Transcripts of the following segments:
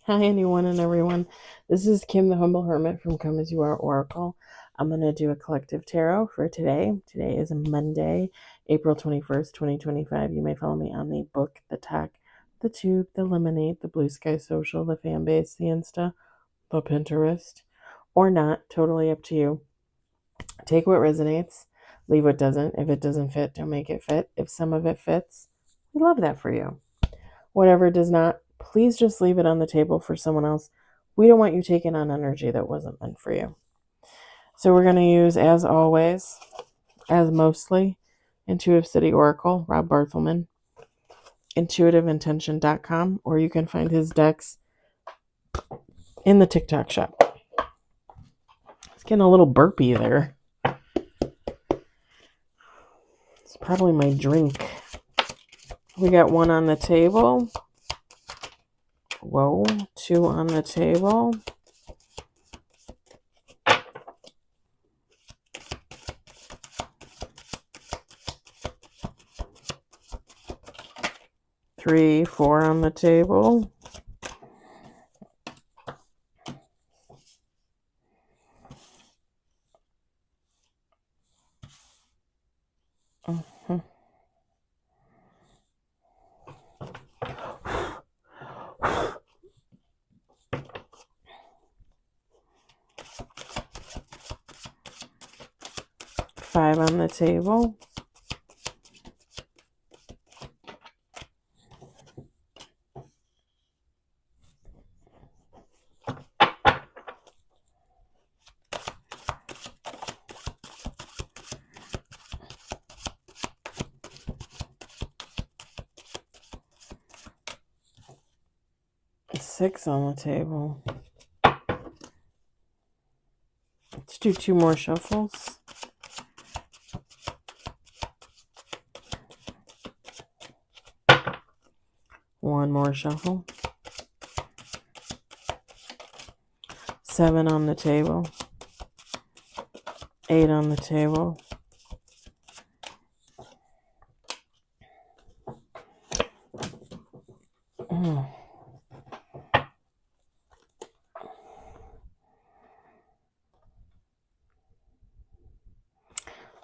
Hi, anyone and everyone. This is Kim, the Humble Hermit from Come As You Are Oracle. I'm going to do a collective tarot for today. Today is Monday, April 21st, 2025. You may follow me on the book, the tech, the tube, the lemonade, the blue sky social, the fan base, the Insta, the Pinterest, or not. Totally up to you. Take what resonates, leave what doesn't. If it doesn't fit, don't make it fit. If some of it fits, we love that for you. Whatever does not, please just leave it on the table for someone else. We don't want you taking on energy that wasn't meant for you. So we're going to use, as always, as mostly, Intuitive City Oracle, Rob Barthelman, intuitiveintention.com, or you can find his decks in the TikTok shop. It's getting a little burpy there. It's probably my drink. We got one on the table. Whoa, two on the table. Three, four on the table. Five on the table. Six on the table. Let's do two more shuffles. One more shuffle. Seven on the table. Eight on the table.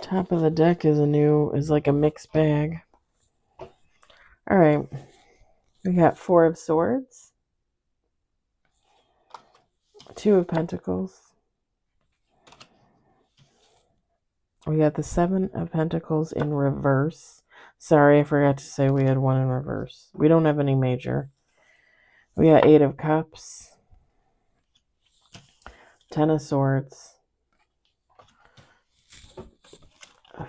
Top of the deck is like a mixed bag. All right. We got Four of Swords. Two of Pentacles. We got the Seven of Pentacles in reverse. Sorry, I forgot to say we had one in reverse. We don't have any major. We got Eight of Cups. Ten of Swords.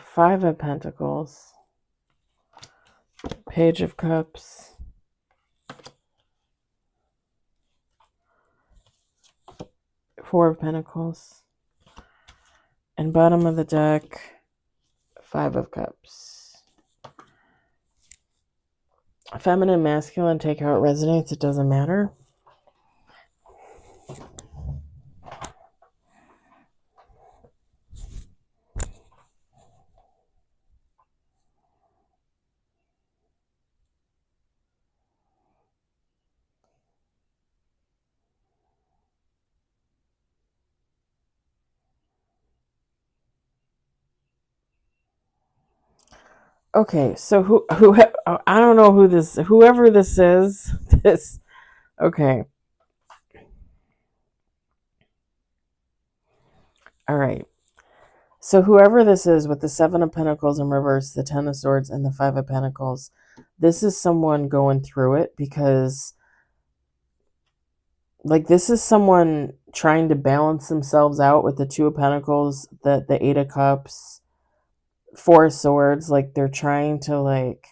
Five of Pentacles. Page of Cups. Four of Pentacles. And bottom of the deck, Five of Cups. Feminine, masculine, take how it resonates. It doesn't matter. Okay, so who I don't know whoever this is, okay. All right. So whoever this is with the Seven of Pentacles in reverse, the Ten of Swords, and the Five of Pentacles, this is someone going through it because, like, this is someone trying to balance themselves out with the Two of Pentacles, the Eight of Cups, Four of Swords. Like, they're trying to, like,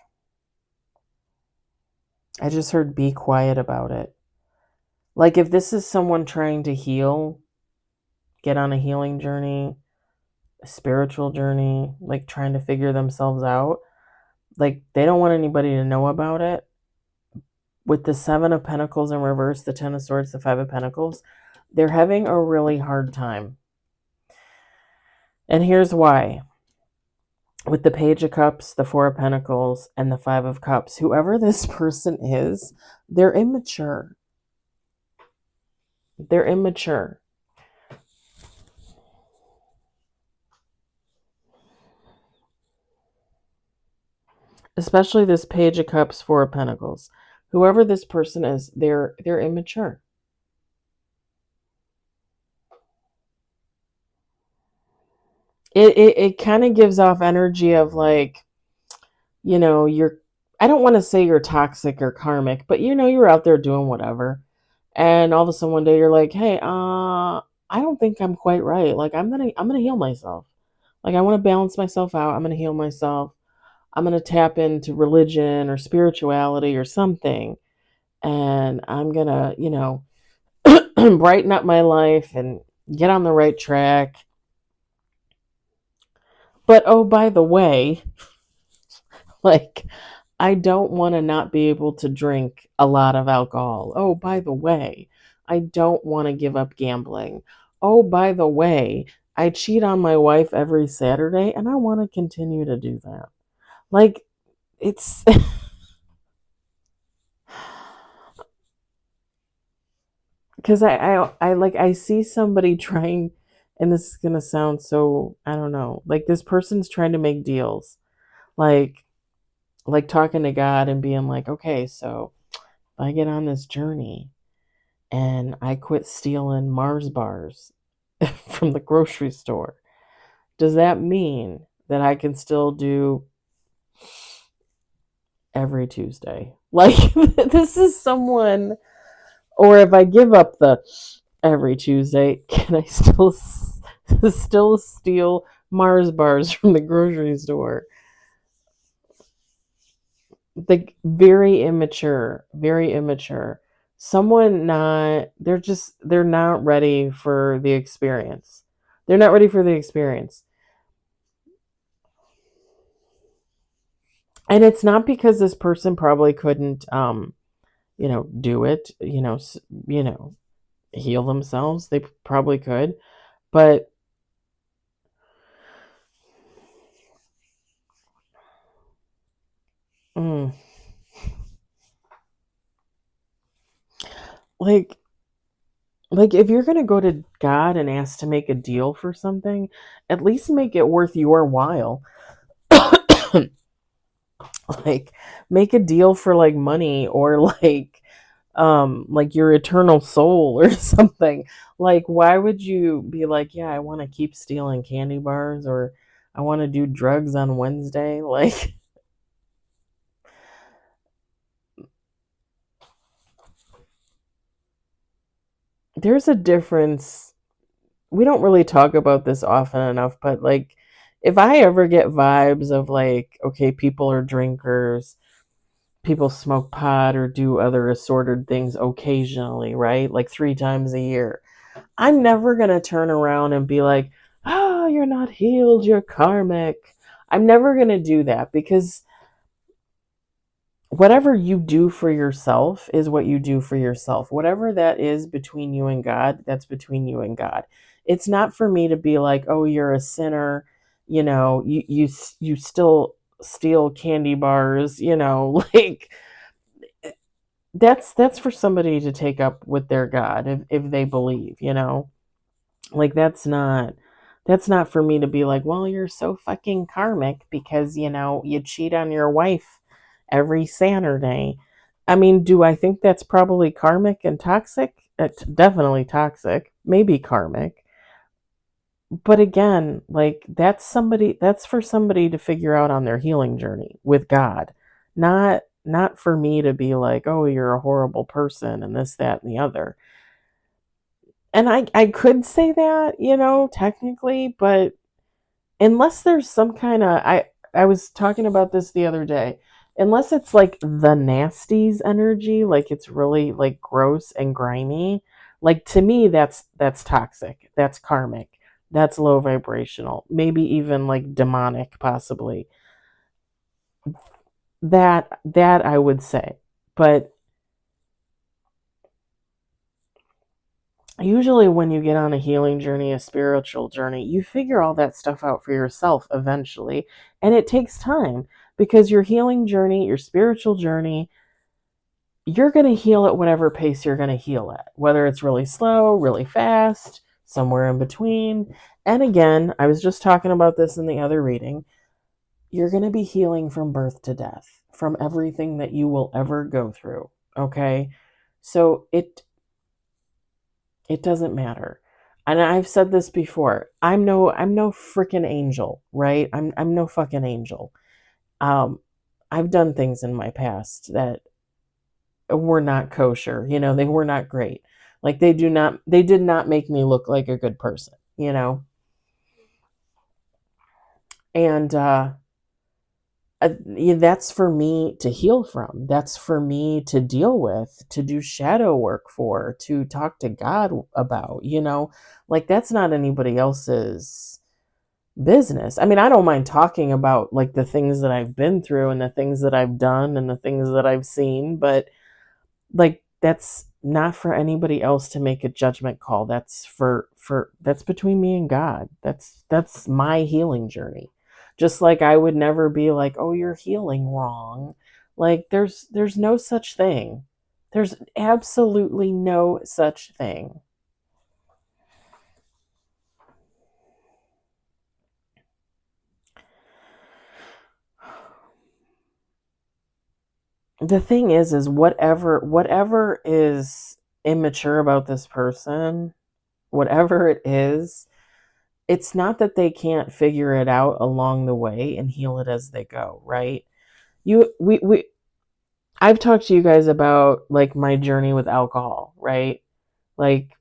I just heard be quiet about it. Like, if this is someone trying to heal, get on a healing journey, a spiritual journey, like trying to figure themselves out, like they don't want anybody to know about it. With the Seven of Pentacles in reverse, the Ten of Swords, the Five of Pentacles, they're having a really hard time. And here's why. With the Page of Cups, the Four of Pentacles, and the Five of Cups, whoever this person is, they're immature. They're immature. Especially this Page of Cups, Four of Pentacles. Whoever this person is, they're immature. It kind of gives off energy of like, you're, I don't want to say you're toxic or karmic, but you're out there doing whatever. And all of a sudden one day you're like, hey, I don't think I'm quite right. Like I'm gonna heal myself. Like I want to balance myself out. I'm gonna heal myself. I'm gonna tap into religion or spirituality or something. And I'm gonna, brighten up my life and get on the right track. But oh, by the way, like I don't want to not be able to drink a lot of alcohol. Oh, by the way, I don't want to give up gambling. Oh, by the way, I cheat on my wife every Saturday and I want to continue to do that. Like it's because I see somebody trying, and this is gonna sound so, I don't know, like this person's trying to make deals, like talking to God and being like, okay, so if I get on this journey and I quit stealing Mars bars from the grocery store, does that mean that I can still do every Tuesday? Like this is someone, or if I give up the every Tuesday, can I still steal Mars bars from the grocery store? Very immature, very immature. Someone not, they're not ready for the experience. They're not ready for the experience. And it's not because this person probably couldn't do it, heal themselves. They probably could, but mm, like if you're going to go to God and ask to make a deal for something, at least make it worth your while. Like make a deal for like money, or like your eternal soul or something. Like why would you be like, yeah, I want to keep stealing candy bars, or I want to do drugs on Wednesday? Like there's a difference. We don't really talk about this often enough, but like if I ever get vibes of like, okay, people are drinkers, people smoke pot or do other assorted things occasionally, right? Like 3 times a year. I'm never going to turn around and be like, oh, you're not healed, you're karmic. I'm never going to do that, because whatever you do for yourself is what you do for yourself. Whatever that is between you and God, that's between you and God. It's not for me to be like, oh, you're a sinner, you still steal candy bars, like that's for somebody to take up with their God, if they believe, like that's not for me to be like, well, you're so fucking karmic because you cheat on your wife every Saturday. I mean, do I think that's probably karmic and toxic? It's definitely toxic, maybe karmic. But again, like that's for somebody to figure out on their healing journey with God. Not for me to be like, oh, you're a horrible person and this, that, and the other. And I could say that, technically, but unless there's some kind of, I was talking about this the other day. Unless it's like the nasties energy, like it's really like gross and grimy, like to me that's toxic. That's karmic. That's low vibrational. Maybe even like demonic possibly. That I would say. But usually when you get on a healing journey, a spiritual journey, you figure all that stuff out for yourself eventually. And it takes time, because your healing journey, your spiritual journey, you're going to heal at whatever pace you're going to heal at, whether it's really slow, really fast, somewhere in between. And again, I was just talking about this in the other reading. You're going to be healing from birth to death, from everything that you will ever go through. Okay? So it doesn't matter. And I've said this before. I'm no freaking angel, right? I'm no fucking angel. I've done things in my past that were not kosher. They were not great. Like they did not make me look like a good person. And that's for me to heal from. That's for me to deal with, to do shadow work for, to talk to God about. Like that's not anybody else's business. I mean, I don't mind talking about like the things that I've been through and the things that I've done and the things that I've seen, but like that's not for anybody else to make a judgment call. That's that's between me and God. That's my healing journey. Just like I would never be like, "Oh, you're healing wrong." Like there's no such thing. There's absolutely no such thing. The thing is whatever is immature about this person, whatever it is, it's not that they can't figure it out along the way and heal it as they go, right? I've talked to you guys about like my journey with alcohol, right? Like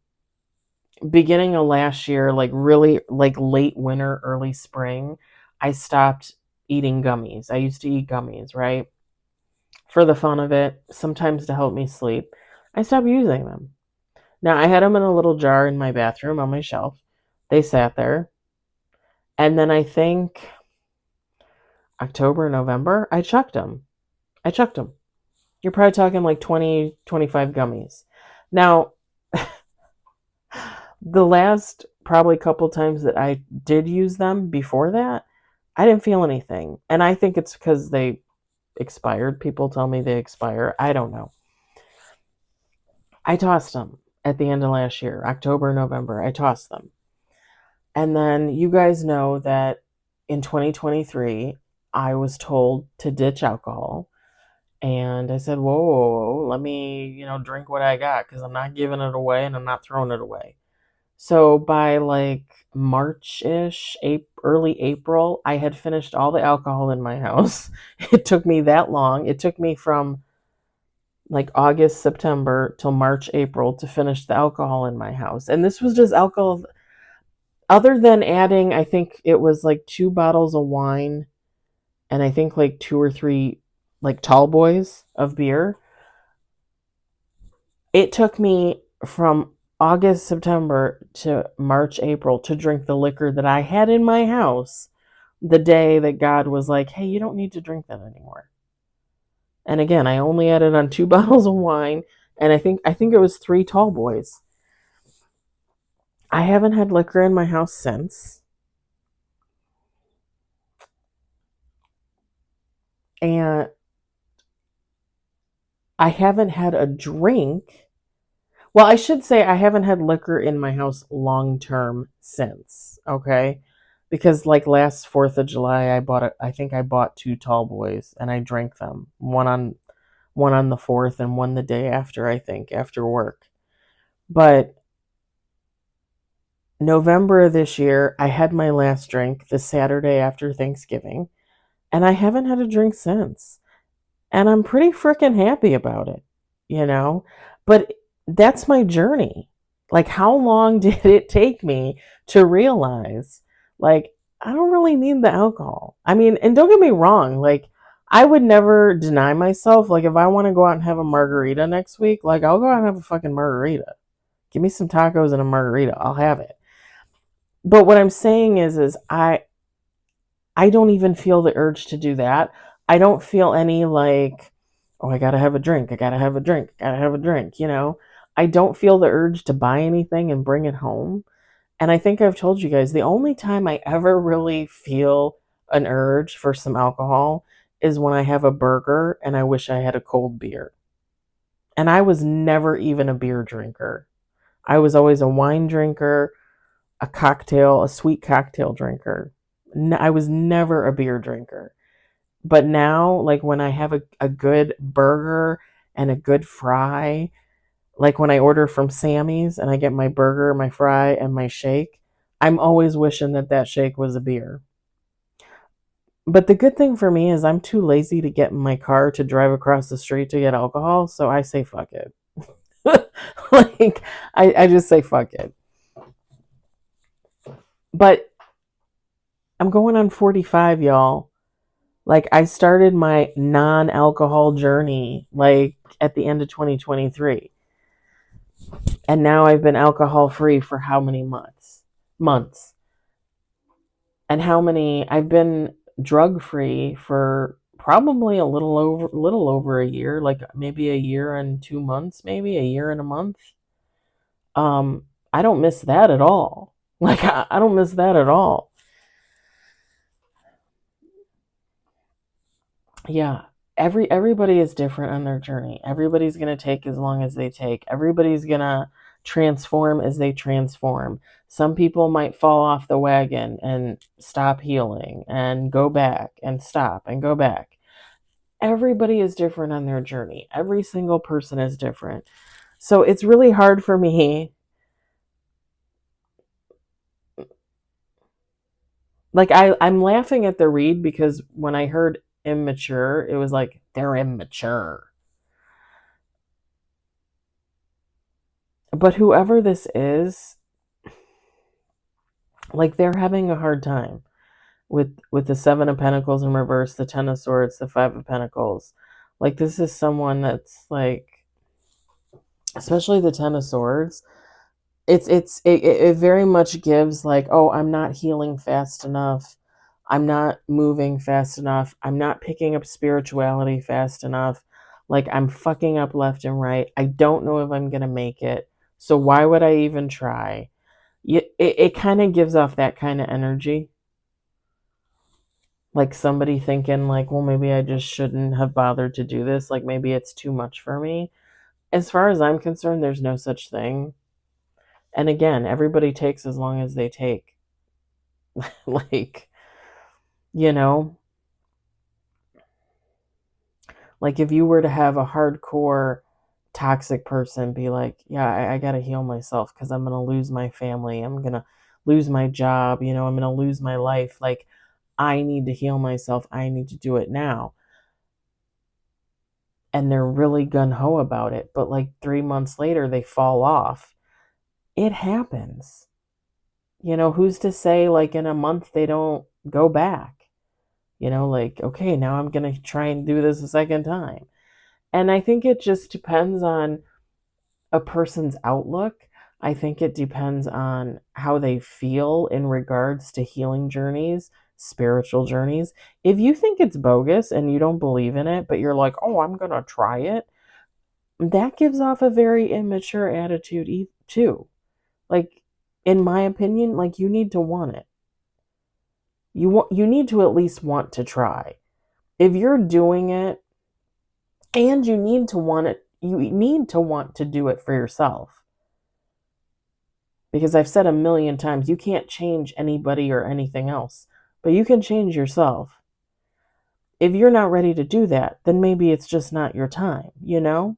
beginning of last year, like really like late winter, early spring, I stopped eating gummies. I used to eat gummies, right? For the fun of it, sometimes to help me sleep. I stopped using them. Now, I had them in a little jar in my bathroom on my shelf. They sat there. And then I think October, November, I chucked them. I chucked them. You're probably talking like 20, 25 gummies. Now, the last probably couple times that I did use them before that, I didn't feel anything. And I think it's because they expired. People tell me they expire. I don't know. I tossed them at the end of last year, October, November. I tossed them. And then you guys know that in 2023, I was told to ditch alcohol. And I said, whoa, let me, drink what I got because I'm not giving it away and I'm not throwing it away. So by like March-ish, early April, I had finished all the alcohol in my house. It took me that long. It took me from like August, September till March, April to finish the alcohol in my house. And this was just alcohol, other than adding, I think it was like 2 bottles of wine and I think like 2 or 3 like tall boys of beer. It took me from August, September to March, April to drink the liquor that I had in my house the day that God was like, hey, you don't need to drink that anymore. And again, I only added on 2 bottles of wine and I think it was 3 tall boys. I haven't had liquor in my house since. And I haven't had a drink. Well, I should say I haven't had liquor in my house long term since, okay? Because like last 4th of July, I think I bought 2 tall boys and I drank them. One on the 4th and one the day after, I think, after work. But November of this year, I had my last drink the Saturday after Thanksgiving, and I haven't had a drink since. And I'm pretty freaking happy about it. But that's my journey. Like, how long did it take me to realize, like, I don't really need the alcohol? I mean, and don't get me wrong, like, I would never deny myself. Like, if I want to go out and have a margarita next week, like, I'll go out and have a fucking margarita. Give me some tacos and a margarita. I'll have it. But what I'm saying is I don't even feel the urge to do that. I don't feel any like, oh, I gotta have a drink. I gotta have a drink. I gotta have a drink. I don't feel the urge to buy anything and bring it home. And I think I've told you guys the only time I ever really feel an urge for some alcohol is when I have a burger and I wish I had a cold beer. And I was never even a beer drinker. I was always a wine drinker, a sweet cocktail drinker. I was never a beer drinker. But now, like when I have a good burger and a good fry, like when I order from Sammy's and I get my burger, my fry, and my shake, I'm always wishing that that shake was a beer. But the good thing for me is I'm too lazy to get in my car to drive across the street to get alcohol, so I say fuck it. Like, I just say fuck it. But I'm going on 45, y'all. Like, I started my non-alcohol journey, like, at the end of 2023. And now I've been alcohol-free for how many months? Months. And I've been drug-free for probably a little over a year, like maybe a year and 2 months, maybe a year and a month. I don't miss that at all. Like, I don't miss that at all. Yeah. Everybody is different on their journey. Everybody's gonna take as long as they take. Everybody's gonna transform as they transform. Some people might fall off the wagon and stop healing and go back and stop and go back. Everybody is different on their journey. Every single person is different. So it's really hard for me. Like, I'm laughing at the read because when I heard immature, it was like they're immature. But whoever this is, like, they're having a hard time with the Seven of Pentacles in reverse, the Ten of Swords, the Five of Pentacles. Like, this is someone that's like, especially the Ten of Swords. It very much gives like, oh, I'm not healing fast enough. I'm not moving fast enough. I'm not picking up spirituality fast enough. Like, I'm fucking up left and right. I don't know if I'm gonna make it. So why would I even try? It kind of gives off that kind of energy. Like somebody thinking like, well, maybe I just shouldn't have bothered to do this. Like, maybe it's too much for me. As far as I'm concerned, there's no such thing. And again, everybody takes as long as they take. Like, you know, like if you were to have a hardcore toxic person be like, yeah, I got to heal myself because I'm going to lose my family. I'm going to lose my job. You know, I'm going to lose my life. Like, I need to heal myself. I need to do it now. And they're really gung-ho about it. But like 3 months later, they fall off. It happens. You know, who's to say like in a month they don't go back? You know, like, okay, now I'm going to try and do this a second time. And I think it just depends on a person's outlook. I think it depends on how they feel in regards to healing journeys, spiritual journeys. If you think it's bogus and you don't believe in it, but you're like, oh, I'm going to try it, that gives off a very immature attitude too. Like, in my opinion, like, you need to want it. You need to at least want to try. If you're doing it and you need to want it, you need to want to do it for yourself. Because I've said a million times, you can't change anybody or anything else, but you can change yourself. If you're not ready to do that, then maybe it's just not your time, you know?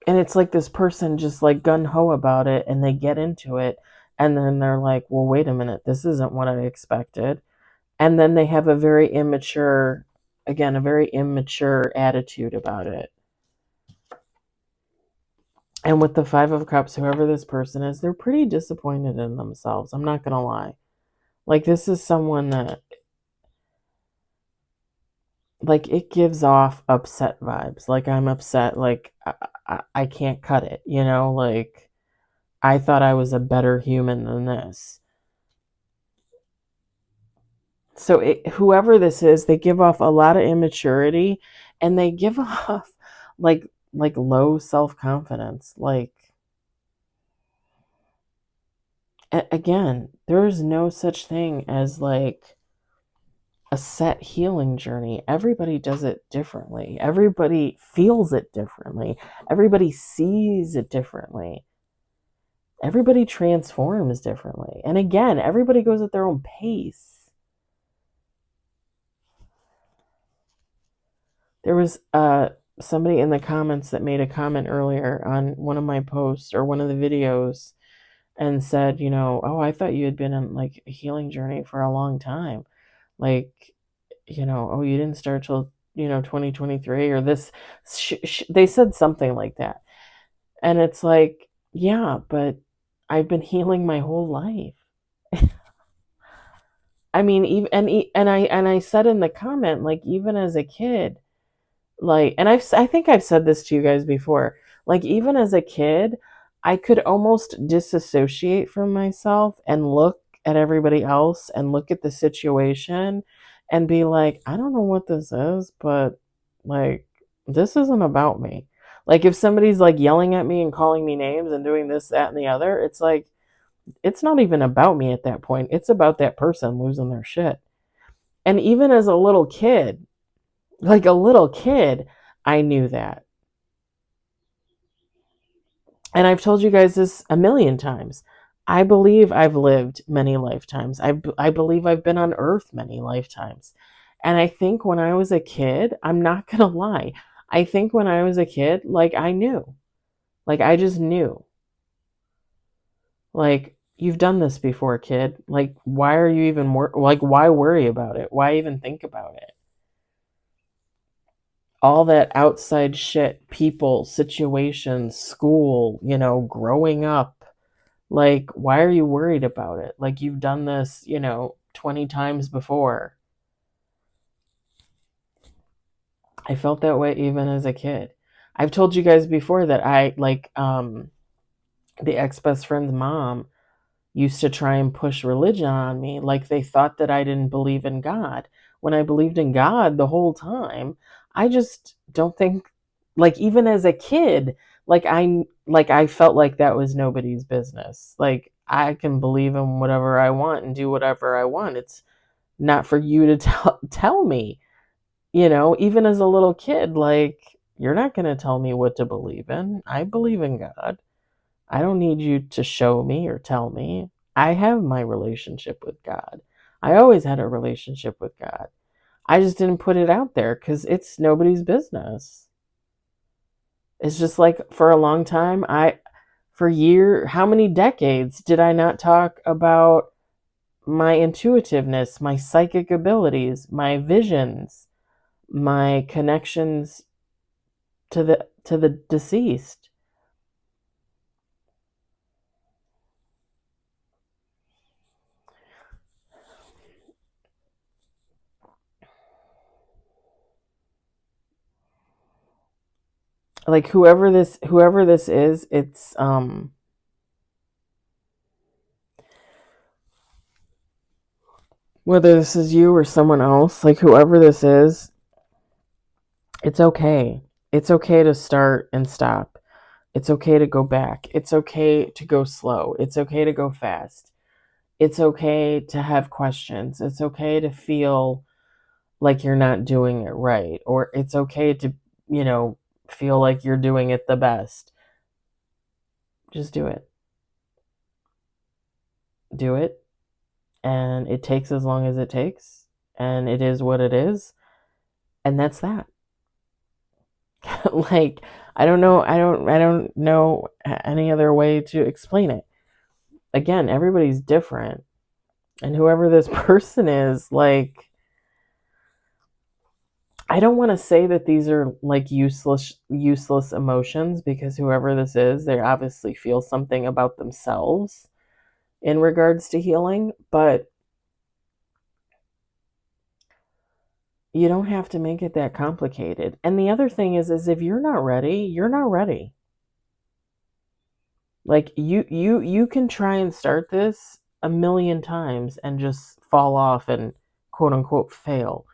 And it's like this person just like gung-ho about it and they get into it and then they're like, well, wait a minute, this isn't what I expected. And then they have a very immature attitude about it. And with the Five of Cups, whoever this person is, they're pretty disappointed in themselves. I'm not going to lie. Like, this is someone that, like, it gives off upset vibes. Like, I'm upset. Like, I can't cut it, you know? Like, I thought I was a better human than this. So whoever this is, they give off a lot of immaturity and they give off like low self-confidence. Like, again, there's no such thing as like a set healing journey. Everybody does it differently. Everybody feels it differently. Everybody sees it differently. Everybody transforms differently. And again, everybody goes at their own pace. There was somebody in the comments that made a comment earlier on one of my posts or one of the videos and said, oh, I thought you had been on like a healing journey for a long time. Like, oh, you didn't start till, 2023 or this. They said something like that. And it's like, yeah, but I've been healing my whole life. I mean, even and I said in the comment, like, even as a kid, like, and I think I've said this to you guys before, like, even as a kid, I could almost disassociate from myself and look at everybody else and look at the situation and be like, I don't know what this is, but like, this isn't about me. Like, if somebody's like yelling at me and calling me names and doing this, that, and the other, it's like, it's not even about me at that point. It's about that person losing their shit. And even as a little kid, like a little kid, I knew that. And I've told you guys this a million times. I believe I've lived many lifetimes. I believe I've been on earth many lifetimes. And I think when I was a kid, I'm not going to lie. I think when I was a kid, like, I knew. Like, I just knew. Like, you've done this before, kid. Like, why are you even like, why worry about it? Why even think about it? All that outside shit, people, situations, school, growing up. Like, why are you worried about it? Like, you've done this, 20 times before. I felt that way even as a kid. I've told you guys before that I, like, the ex-best friend's mom used to try and push religion on me. Like, they thought that I didn't believe in God. When I believed in God the whole time, I just don't think, like, even as a kid, like I felt like that was nobody's business. Like, I can believe in whatever I want and do whatever I want. It's not for you to tell me, even as a little kid, like, you're not going to tell me what to believe in. I believe in God. I don't need you to show me or tell me. I have my relationship with God. I always had a relationship with God. I just didn't put it out there because it's nobody's business. It's just like, for a long time, how many decades did I not talk about my intuitiveness, my psychic abilities, my visions, my connections to the deceased? Like, whoever this is, it's whether this is you or someone else, like, whoever this is, it's okay. It's okay to start and stop. It's okay to go back. It's okay to go slow. It's okay to go fast. It's okay to have questions. It's okay to feel like you're not doing it right. Or it's okay to, feel like you're doing it the best. Just do it. Do it. And it takes as long as it takes. And it is what it is. And that's that. Like, I don't know any other way to explain it. Again, everybody's different. And whoever this person is, like, I don't want to say that these are like useless emotions, because whoever this is, they obviously feel something about themselves in regards to healing, but you don't have to make it that complicated. And the other thing is if you're not ready, you're not ready. Like, you can try and start this a million times and just fall off and quote unquote fail.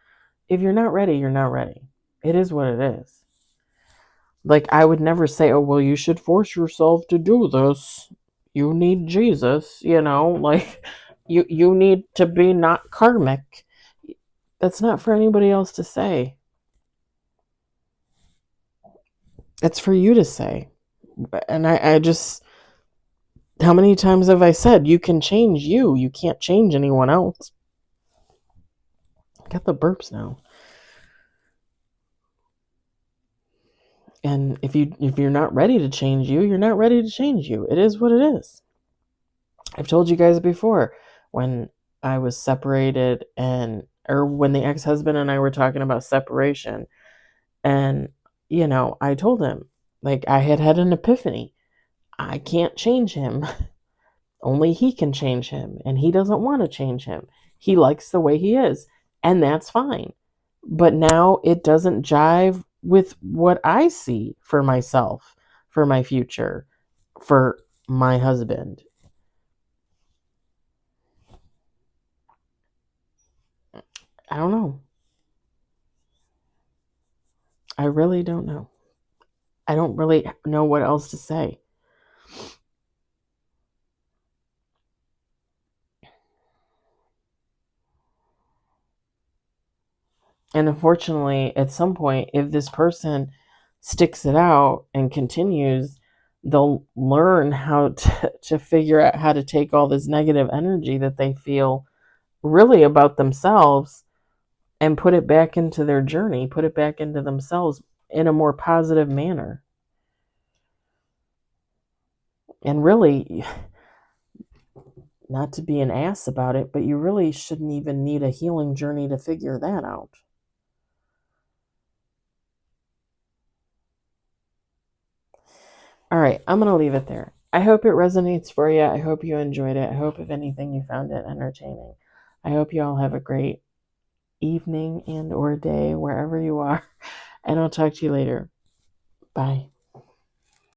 If you're not ready, you're not ready. It is what it is. Like, I would never say, oh, well, you should force yourself to do this. You need Jesus, like, you need to be not karmic. That's not for anybody else to say. It's for you to say. And I just, how many times have I said, you can change you. You can't change anyone else. I got the burps now. And if you're not ready to change you, you're not ready to change you. It is what it is. I've told you guys before, when I was separated or when the ex-husband and I were talking about separation, and I told him, like, I had an epiphany. I can't change him. Only he can change him, and he doesn't want to change him. He likes the way he is, and that's fine. But now it doesn't jive with what I see for myself, for my future, for my husband. I don't know. I really don't know. I don't really know what else to say. And unfortunately, at some point, if this person sticks it out and continues, they'll learn how to figure out how to take all this negative energy that they feel really about themselves and put it back into their journey, put it back into themselves in a more positive manner. And really, not to be an ass about it, but you really shouldn't even need a healing journey to figure that out. All right, I'm going to leave it there. I hope it resonates for you. I hope you enjoyed it. I hope, if anything, you found it entertaining. I hope you all have a great evening and or day wherever you are. And I'll talk to you later. Bye.